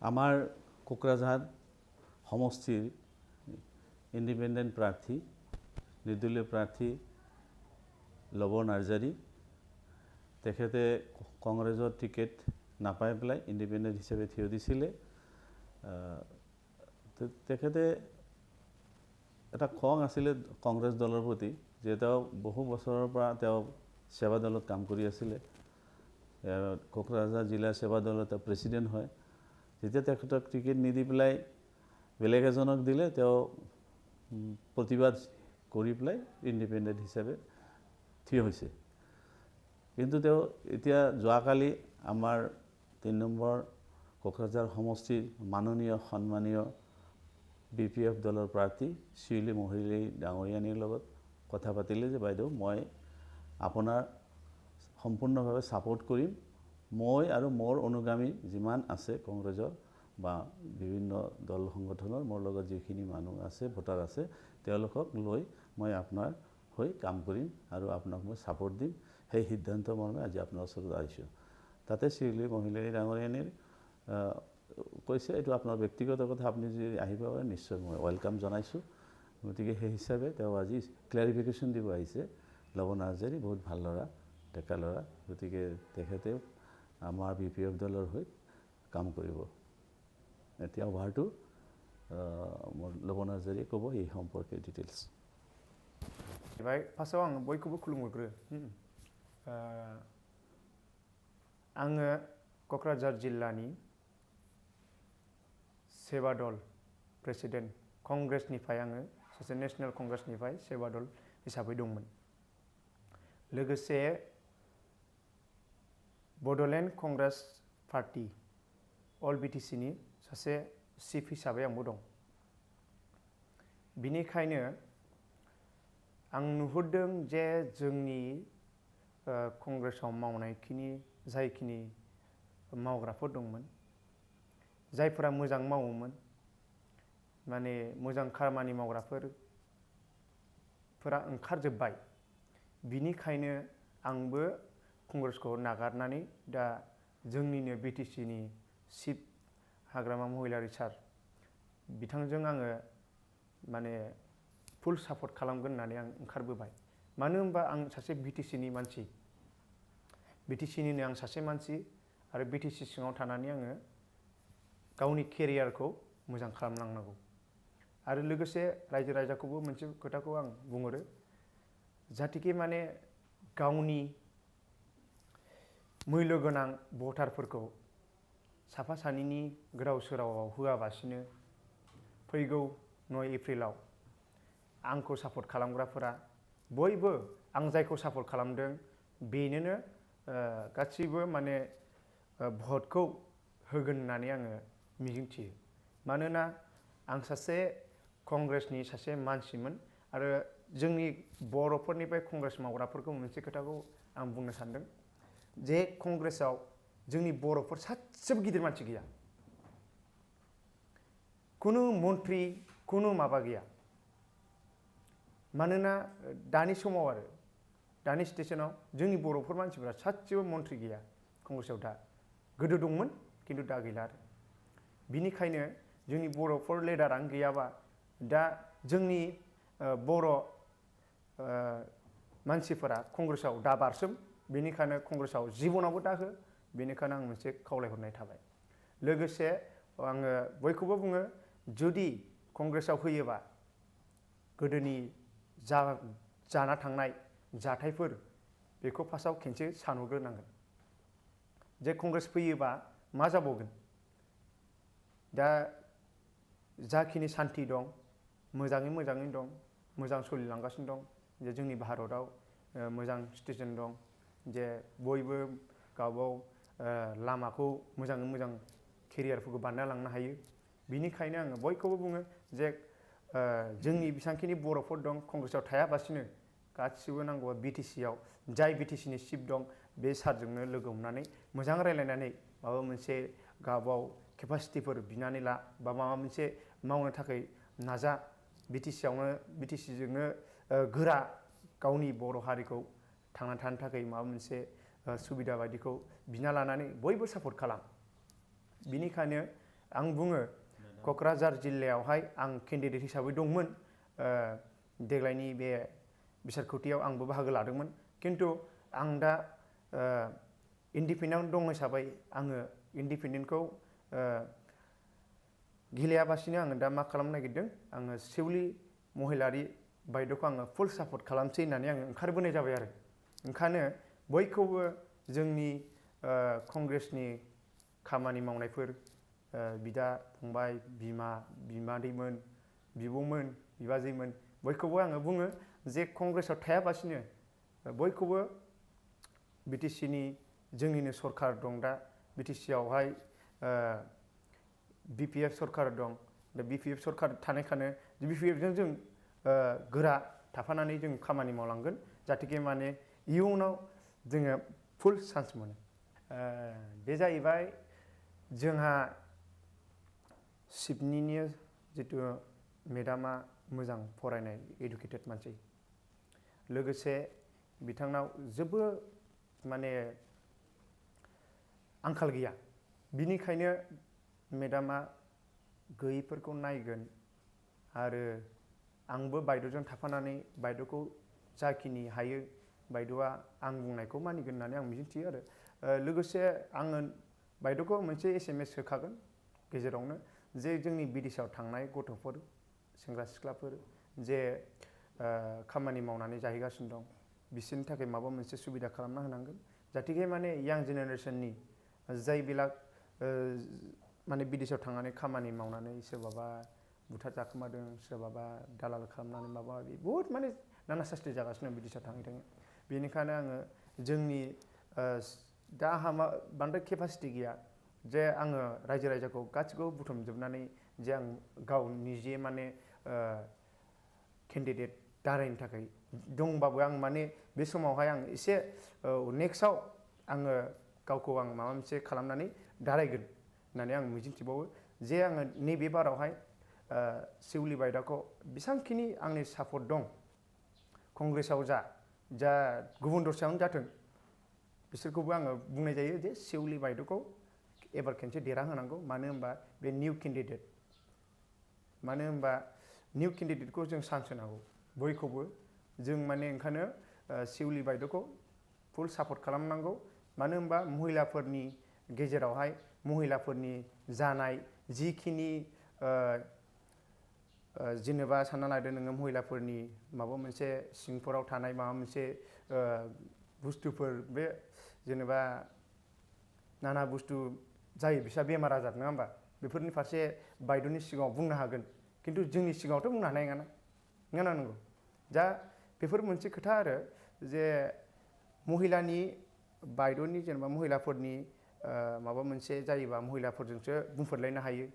আমার কোকরাঝার সমষ্টির ইন্ডিপেন্ডেন্ট প্রার্থী নির্দলীয় প্রার্থী লব নাৰ্জাৰী তেখেতে কংগ্ৰেছৰ টিকেট নাপাই পেলাই ইন্ডিপেন্ডেন্ট হিচাপে থিয় দিছিলে তেখেতে এটা খং আছিল কংগ্ৰেছ দলৰ প্ৰতি যে তেওঁ বহু বছৰৰ পৰা তেওঁ সেৱা দলত কাম কৰি আছিল কোকৰাঝাৰ জিলা সেৱা দলৰ প্ৰেসিডেন্ট হয় যেতিয়া তেখেতক টিকেট নিদি পেলাই বেলেগ এজনক দিলে তেওঁ প্ৰতিবাদ কৰি পেলাই ইন্ডিপেন্ডেন্ট হিচাপে থিয় হৈছে কিন্তু তেওঁ এতিয়া যোৱাকালি আমাৰ ৩ নম্বৰ কোকৰাঝাৰ সমষ্টিৰ মাননীয় সন্মানীয় বিপিএফ দলৰ প্ৰাৰ্থী শিউলি মহিলাই ডাঙৰীয়ানীৰ লগত কথা পাতিলে যে বাইদেউ মই আপোনাৰ সম্পূৰ্ণভাৱে সাপোৰ্ট কৰিম মই আৰু মোৰ অনুগামী যিমান আছে কংগ্ৰেছৰ বা বিভিন্ন দল সংগঠনৰ মোৰ লগত যিখিনি মানুহ আছে ভোটাৰ আছে তেওঁলোকক লৈ মই আপোনাৰ হৈ কাম কৰিম আৰু আপোনাক মই সাপোৰ্ট দিম সেই সিদ্ধান্ত মৰ্মে আজি আপোনাৰ ওচৰত আহিছো তাতে শিউলি মহিলাই ডাঙৰীয়ানীৰ কৈছে এটো আপোনাৰ ব্যক্তিগত কথা আপনি যদি আহিব পাৰে নিশ্চয় মই ওয়েলকাম জনাইছো গতিকে সেই হিচাপে তেওঁ আজি ক্লাৰিফিকেশন দিব আহিছে লব নাৰ্জাৰী বহুত ভাল লৰা ডেকা লৰা গতিকে তেখেতে আমাৰ বিপিএফ দলৰ হৈ কাম কৰিব এতিয়া ওভাৰটো লব নাৰ্জাৰী ক'ব এই সম্পৰ্কে ডিটেইলছ ভাই ফাৰ্স্টआव आं बयखौबो खुलुमग्रो आङो क'क्राझार जिल्लानि सेवा दल प्रेसिडेन्ट कंग्रेसनिफ्राय आङो सासे नेशनेल कंग्रेसनिफ्राय सेवा दल हिसाबै दंमोन लोगोसे बड'लेण्ड कंग्रेस पार्टी अल बिटिसि नि सासे चिफ हिसाबै आंबो दं बिनिखायनो आं नुहुरदों जे जोंनि कंग्रेसआव मावनायखिनि जायखिनि मावग्राफोर दंमोन जायफोरा मोजां मावोमोन माने मोजां खामानि मावग्राफोरा ओंखारजोब्बाय बिनिखायनो आंबो कंग्रेसखौ नागारनानै दा जोंनिनो बिटिसि नि चिफ हाग्रामा महिलारी सार बिथांजों आङो माने फुल सापर्ट खालामगोन होननानै आं ओंखारबोबाय मानो होनबा आं सासे बिटिसि नि मानसि बिटिसि निनो आं सासे मानसि आरो बिटिसि सिङाव थानानै आङो गावनि केरियारखौ मोजां खालामलांनांगौ आरो लोगोसे रायजो राजाखौबो मोनसे खोथाखौ आं बुंहरो जाहाथे माने गावनि मैल्य गोनां भटारफोरखौ साफा सानैनि गोदाव सोरावाव होआबासिनो फैगौ 9 एप्रिलाव आंखौ सापर्ट खालामग्राफोरा बयबो आं जायखौ सापर्ट खालामदों बेनोनो गासिबो माने भटखौ होगोन होननानै आङो मिजिंथियो मानोना आं सासे कंग्रेसनि सासे मानसिमोन आरो जोंनि बर'फोरनिफ्राय कंग्रेस मावग्राफोरखौ मोनसे खोथाखौ आं बुंनो सानदों जे कंग्रेसआव जोंनि बर'फोर सासेबो गिदिर मानसि गैया कुनु मन्त्रि कुनु माबा गैया मानोना दानि समाव आरो दानि स्टेशनाव जोंनि बर'फोर मानसिफोरा सासेबो मन्त्रि गैया कंग्रेसआव दा गोदो दंमोन किन्तु दा गैला आरो बिनिखायनो जोंनि बर'फोर लिडारानो गैयाबा दा जोंनि बर' मानसिफोरा कंग्रेसआव दा बारसोम बेनिखायनो कंग्रेसआव जिबनावबो दा हो बेनिखायनो आं मोनसे खावलायहरनाय थाबाय लोगोसे आङो बयखौबो बुङो जुदि कंग्रेसआव होयोबा गोदोनि जाना थांनाय जाथायफोर बेखौ फार्स्टआव खेनसे सानहरग्रोनांगोन जे कंग्रेस फैयोबा मा जाबावगोन दा जाखिनि सान्थि दं मोजाङै दं मोजां सोलिलांगासिनो दं जे जोंनि भारतआव मोजां सिचुएसन दं जे बयबो गावबाव लामाखौ मोजाङै मोजां केरियारफोरखौ बानायना लांनो हायो बिनिखायनो आङो बयखौबो बुङो जे जोंनि बेसांखिनि बर'फोर दं कंग्रेसआव थायाबासिनो गासिबो नांगौबा बिटिसिआव जाय बिटिसिनि चिफ दं बे सारजोंनो लोगो हमनानै मोजां रायलायनानै माबा मोनसे गावबाव केपासिटिफोर बिनानै ला बा माबा मोनसे मावनो थाखाय नाजा बिटिसिजोंनो गोरा गावनि बर' हारिखौ थांना थानो थाखाय माबा मोनसे सुबिदा बायदिखौ बिना लानानै बयबो सापर्ट खालाम बिनिखायनो आं बुङो क'क्राझार जिल्लायावहाय आं केन्डिडेट हिसाबै दंमोन देग्लायनि बे बिसायख'थियाव आंबो बाहागो लादोंमोन खिन्थु आं दा इन्डिपेन्डेन्ट दं हिसाबै आङो इन्डिपेन्डेन्टखौ गेलेयाबासिनो आङो दा मा खालामनो नागिरदों आङो सेउलि महिलारि बायद'खौ आङो फुल सापर्ट खालामसै होननानै आङो ओंखारबोनाय जाबाय आरो ओंखायनो बयखौबो जोंनि कंग्रेसनि खामानि मावनायफोर बिदा फंबाय बिमादैमोन बिब'मोन बिबाजैमोन बयखौबो आङो बुङो जे कंग्रेसआव थायाबासिनो बयखौबो बिटिसिनि जोंनिनो सरकार दं दा बिटिसिआवहाय बिपिएफ सरकार दं दा बिपिएफ सरकार थानायखायनो बिपिएफजों जों गोरा थाफानानै जों खामानि मावलांगोन जाहाथे माने इयुनाव जोङो फुल चान्स मोनो बे जाहैबाय जोंहा सिडनीनि जितु मेडामा मोजां फरायनाय इडुकेटेड मानसि लोगोसे बिथांनाव जेबो माने आंखाल गैया बिनिखायनो मेडामा गैयैफोरखौ नायगोन आरो आंबो बायद'जों थाफानानै बायद'खौ जाखिनि हायो बायद'आ आं बुंनायखौ मानिगोन होननानै आं मिजिंथियो आरो लोगोसे आङो बायद'खौ मोनसे SMS होखागोन गेजेरावनो जे जोंनि बिदेशआव थांनाय गथ'फोर सेंग्रा सिख्लाफोर जे खामानि मावनानै जाहैगासिनो दं बिसोरनि थाखाय माबा मोनसे सुबिदा खालामना होनांगोन जाहाथे माने यां जेनेरेसननि जाय बेलाक माने बिदेशआव थांनानै खामानि मावनानै सोरबाबा बुथार जाखोमादों सोरबाबा दालाल खालामनानै माबा माबि बहुद माने नाना सास्ति जागासिनो दं बिदेशआव थाङै बेनिखायनो आङो जोंनि दा आंहा बांद्राय केपासिटि गैया जे आङो रायजो राजाखौ गासिखौबो बुथुमजोबनानै जे आं गाव निजे माने केन्डिडेट दारायनो थाखाय दंबाबो आं माने बे समावहाय आं एसे नेक्स्टआव आङो गावखौ आं माबा मोनसे खालामनानै दारायगोन होननानै आं मिजिंथिबावो जे आङो नैबे बारावहाय सेउलि बायद'खौ बेसांखिनि आंनि सापर्ट दं कंग्रेसआव जा गुबुन दस्रायावनो जाथों बिसोरखौबो आङो बुंनाय जायो जे सेउलि बायद'खौ एबार खेनसे देरहाहोनांगौ मानो होनबा बे निउ केन्डिडेट मानो होनबा निउ केन्डिडेटखौ जों चान्स होनांगौ बयखौबो जों माने ओंखायनो सेउलि बायद'खौ फुल सापर्ट खालामनांगौ मानो होनबा महिलाफोरनि गेजेरावहाय महिलाफोरनि जानाय जिखिनि जेनेबा सानना लादो नोङो महिलाफोरनि माबा मोनसे सिंफोराव थानाय माबा मोनसे बुस्थुफोर बे जेनेबा नाना बुस्थु जायो बिस्रा बेमार आजार नङा होमबा बेफोरनि फारसे बायद'नि सिगाङाव बुंनो हागोन खिन्थु जोंनि सिगाङावथ' बुंनो हानाय नङा नंगौ दा बेफोर मोनसे खोथा आरो जे महिलानि बायद'नि जेनेबा महिलाफोरनि माबा मोनसे जायोबा महिलाफोरजोंसो बुंफोरलायनो हायो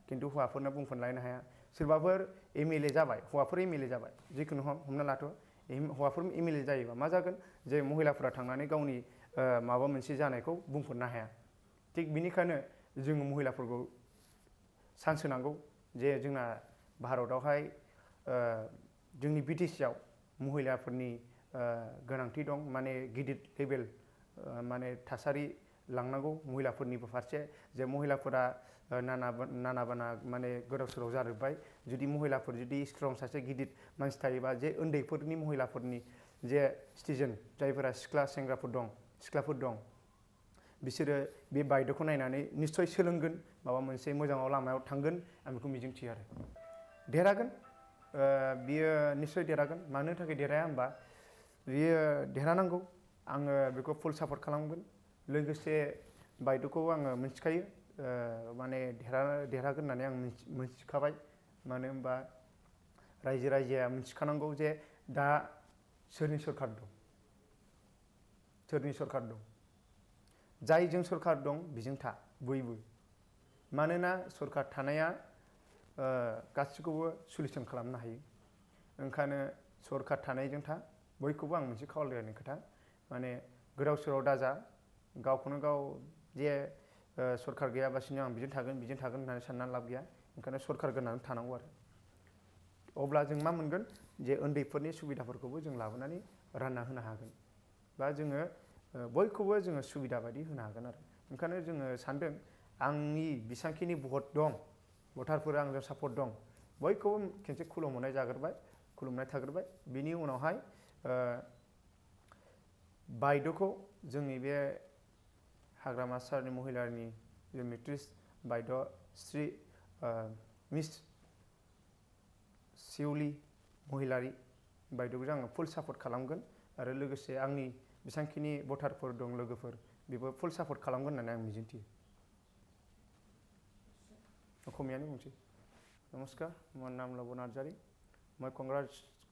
खिन्थु हौवाफोरना बुंफोरलायनो हाया सोरबाफोर MLA जाबाय हौवाफोर MLA जाबाय जिखुनु हमना लाथ' हौवाफोर MLA जायोबा मा जागोन जे महिलाफोरा थांनानै गावनि माबा मोनसे जानायखौ बुंफोरनो हाया थिग बिनिखायनो जोङो महिलाफोरखौ चान्स होनांगौ जे जोंना भारतआवहाय जोंनि BTCआव महिलाफोरनि गोनांथि दं माने गिदिर लेभेल माने थासारि लांनांगौ महिलाफोरनिबो फारसे जे महिलाफोरा नाना बाना माने गोदाव सोराव जाजोब्बाय जुदि महिलाफोर जुदि स्ट्रं सासे गिदिर मानसि थायोबा जे उन्दैफोरनि महिलाफोरनि जे सिटिजेन जायफोरा सिख्लाफोर दं बिसोरो बे बायद'खौ नायनानै निस्सय सोलोंगोन माबा मोनसे मोजाङाव लामायाव थांगोन आं बेखौ मिजिंथियो आरो देरहागोन बियो निस्सय देरहागोन मानो थाखाय देरहाया होनबा बियो देरहानांगौ आङो बेखौ फुल सापर्ट खालामगोन लोगोसे बायद'खौ आङो मिथिखायो माने देरहागोन होननानै आं मिथिखाबाय मानो होनबा रायजो राजाया मिथिखानांगौ जे दा सोरनि सरकार दं जायजों सरकार दं बेजों था बयबो मानोना सरकार थानाया गासिखौबो सलिउसन खालामनो हायो ओंखायनो सरकार थानायजों था बयखौबो आं मोनसे खावलायनाय खोथा माने गोदाव सोराव दाजा गावखौनो गाव जे सरकार गैयाबासिनो आं बिजों थागोन होननानै साननानै लाब गैया ओंखायनो सरकार गोनां थानांगौ आरो अब्ला जों मा मोनगोन जे उन्दैफोरनि सुबिदाफोरखौबो जों लाबोनानै रानना होनो हागोन बा जोङो बयखौबो जोङो सुबिदा बायदि होनो हागोन आरो ओंखायनो जोङो सानदों आंनि बेसांखिनि भट दं भटारफोरा आंजों सापर्ट दं बयखौबो खेनसे खुलुमनाय जाग्रोबाय खुलुमनाय थाग्रोबाय बिनि उनावहाय बायद'खौ जोंनि बे हाग्रामा सारनि महिलानि मेट्रिस बायद' श्री मिस शिवली महिलारि बायद'खौ आङो फुल सापर्ट खालामगोन आरो लोगोसे आंनि बेसांखिनि भटारफोर दं लोगोफोर बेबो फुल सापर्ट खालामगोन होननानै आं मिजिंथियो অসমীয়ানি बुंसै नमस्कार मोर नाम लव नार्जारी मैं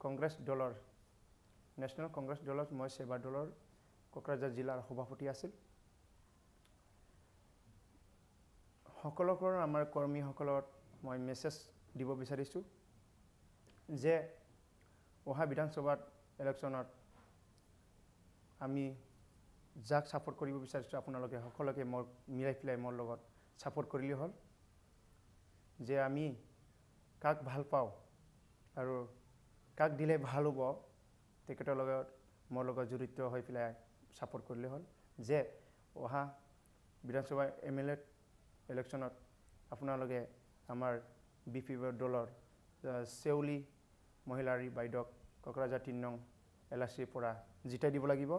कांग्रेस दलर नेशनल कांग्रेस दलर मैं सेवा दलर क'क्राझार जिल्लार सभापति আছিল সকলোকৰ আমাৰ কৰ্মীসকলক মই মেছেজ দিব বিচাৰিছোঁ যে অহা বিধানসভাত ইলেকশ্যনত আমি যাক সাপোৰ্ট কৰিব বিচাৰিছোঁ আপোনালোকে সকলোকে মোৰ মিলাই পেলাই মোৰ লগত সাপোৰ্ট কৰিলে হ'ল যে আমি কাক ভাল পাওঁ আৰু কাক দিলে ভাল হ'ব তেখেতৰ লগত মোৰ লগত জড়িত হৈ পেলাই সাপোৰ্ট কৰিলে হ'ল যে অহা বিধানসভা MLA ইলেকশ্যনত আপোনালোকে আমাৰ BPP দলৰ চেউলি মহিলাৰী বাইদক ককৰাঝাৰ 3 নং LAC পৰা জিতাই দিব লাগিব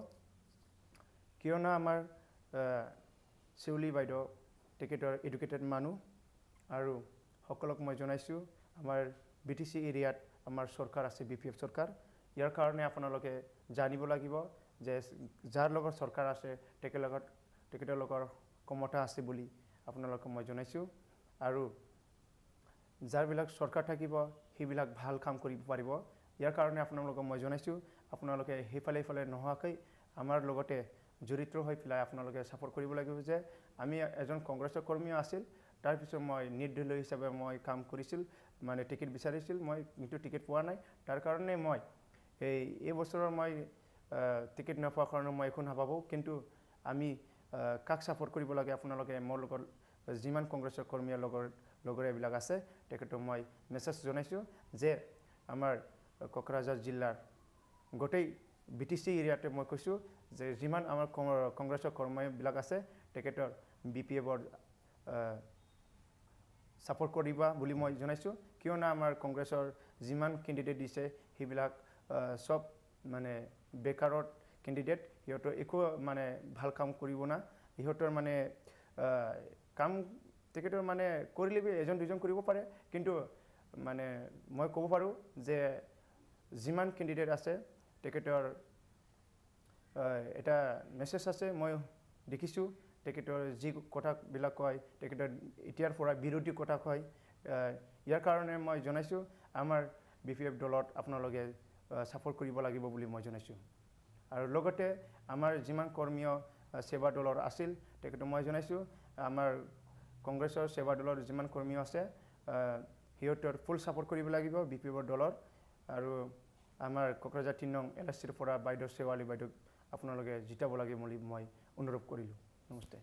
কিয়নো আমাৰ চেউলি বাইদ তেখেতৰ এডুকেটেড মানুহ আৰু সকলোক মই জনাইছোঁ আমাৰ BTC এৰিয়াত আমাৰ চৰকাৰ আছে BPF চৰকাৰ ইয়াৰ কাৰণে আপোনালোকে জানিব লাগিব যে যাৰ লগত চৰকাৰ আছে তেখেতৰ লগত ক্ষমতা আছে বুলি আপোনালোকক মই জনাইছোঁ আৰু যাৰবিলাক চৰকাৰ থাকিব সেইবিলাক ভাল কাম কৰিব পাৰিব ইয়াৰ কাৰণে আপোনালোকক মই জনাইছোঁ আপোনালোকে হেফালে নোহোৱাকৈ আমাৰ লগতে জড়িত হৈ পেলাই আপোনালোকে সাপোৰ্ট কৰিব লাগিব যে আমি এজন কংগ্ৰেছৰ কৰ্মী আছিল তাৰ পিছত মই নিৰ্দলীয় হিচাপে মই কাম কৰিছিল মানে টিকেট বিচাৰিছিল মই কিন্তু টিকেট পোৱা নাই তাৰ কাৰণে মই এই বছৰৰ মই টিকেট নোপোৱাৰ কাৰণে মই একো নাভাবোঁ কিন্তু আমি কাক সাপোৰ্ট কৰিব লাগে আপোনালোকে মোৰ লগত যিমান কংগ্ৰেছৰ কৰ্মীৰ লগৰ এইবিলাক আছে তেখেতক মই মেছেজ জনাইছোঁ যে আমাৰ কোকৰাঝাৰ জিলাৰ গোটেই BTC এৰিয়াতে মই কৈছোঁ যে যিমান আমাৰ কংগ্ৰেছৰ কৰ্মীবিলাক আছে তেখেতৰ BPFৰ সাপোৰ্ট কৰিবা বুলি মই জনাইছোঁ কিয়নো আমাৰ কংগ্ৰেছৰ যিমান কেণ্ডিডেট দিছে সেইবিলাক সব মানে বেকাৰৰ কেণ্ডিডেট ইহঁতৰ একো মানে ভাল কাম কৰিব না ইহঁতৰ মানে কাম তেখেতৰ মানে কৰিলে এজন দুজন কৰিব পাৰে কিন্তু মানে মই ক'ব পাৰোঁ যে যিমান কেণ্ডিডেট আছে তেখেতৰ এটা মেছেজ আছে মই দেখিছোঁ তেখেতৰ যি কথাবিলাক কয় তেখেতৰ এতিয়াৰ পৰা বিৰোধী কথা কয় ইয়াৰ কাৰণে মই জনাইছোঁ আমাৰ BPF দলত আপোনালোকে সাপোৰ্ট কৰিব লাগিব বুলি মই জনাইছোঁ আৰু লগতে আমাৰ যিমান কৰ্মীয় সেৱা দলৰ আছিল তেখেতক মই জনাইছোঁ আমাৰ কংগ্ৰেছৰ সেৱা দলৰ যিমান কৰ্মী আছে সিহঁতৰ ফুল সাপোৰ্ট কৰিব লাগিব BPFৰ দলৰ আৰু আমাৰ ককৰাঝাৰ 3 নং LACৰ পৰা বাইদেউ চেৱালী বাইদেউক আপোনালোকে জিতাব লাগে বুলি মই অনুৰোধ কৰিলোঁ নমস্তে